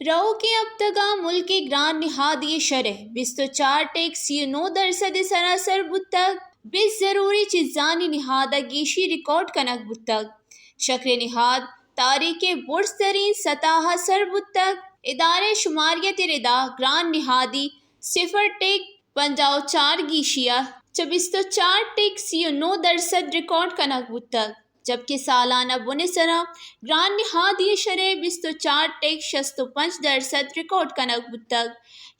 رو کے اب تگا ملک گران نہادی شرح 24.39% سراسر بتگ بس ضروری چیزانی نہادہ گیشی ریکارڈ کنک بتگ شکر نہاد تاریخ برس ترین سطح سر بتگ ادارے شماریت ردا گران نہادی 0.54 گیشیا 24.39% ریکارڈ کنک بتگ جبکہ سالانہ بن سرا گران نہادی شرح 24.65% ریکارڈ کنک بتگ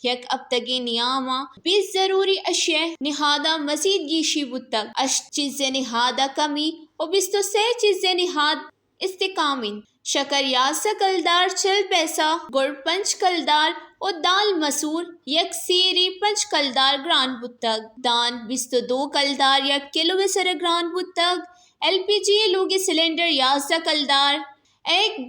یک اب تگی نیاما 20 ضروری اشیاء نہادہ مزید گیشی بتگ اش چیز نہادہ کمی و 23 چیز نہاد استقامن شکر 11 کلدار 40 پیسہ گڑ 5 کلدار و دال مسور یک سیری 5 کلدار گران بتگ دان 22 کلدار یک کلو سر گران بتگ ایل پی جی لوگی سلنڈر 11 کلدار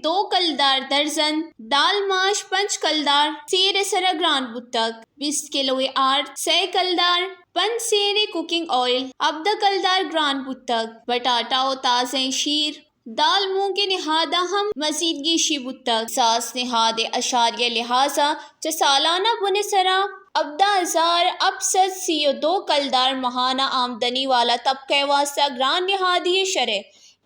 2 کلدار درزن دال ماش 5 کلدار سیر سر گران بتگ 20 کلو آرد 6 کلدار 5 سیری کوکنگ آئل 12 کلدار گران بتگ بٹاٹا و تازہ شیر دال مونگ کے نہادہ ہم مزید گیشی بتگ ساس نہادے اشاریہ لحاظہ چہ سالانہ بن سرا 17,732 کلدار ماہانہ آمدنی والا طبقہ واسطہ گران نہادی شرح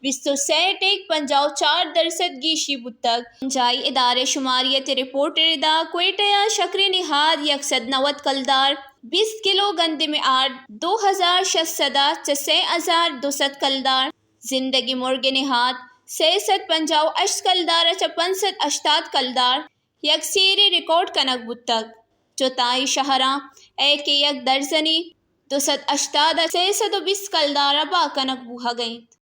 23.54% گیشی بتگ جائی ادارے شماریت رپورٹ ردا کوئٹہ شکر نہاد 190 کلدار 20 کلو گندم آرد 2,600 6,200 کلدار زندگی مرغ نہاد 658 کلدار 580 کلدار یک سیری ریکارڈ کنک بتگ چوتائی شہراں ایک یک درزنی 280 620 کلدار با کنک بوہا گئیں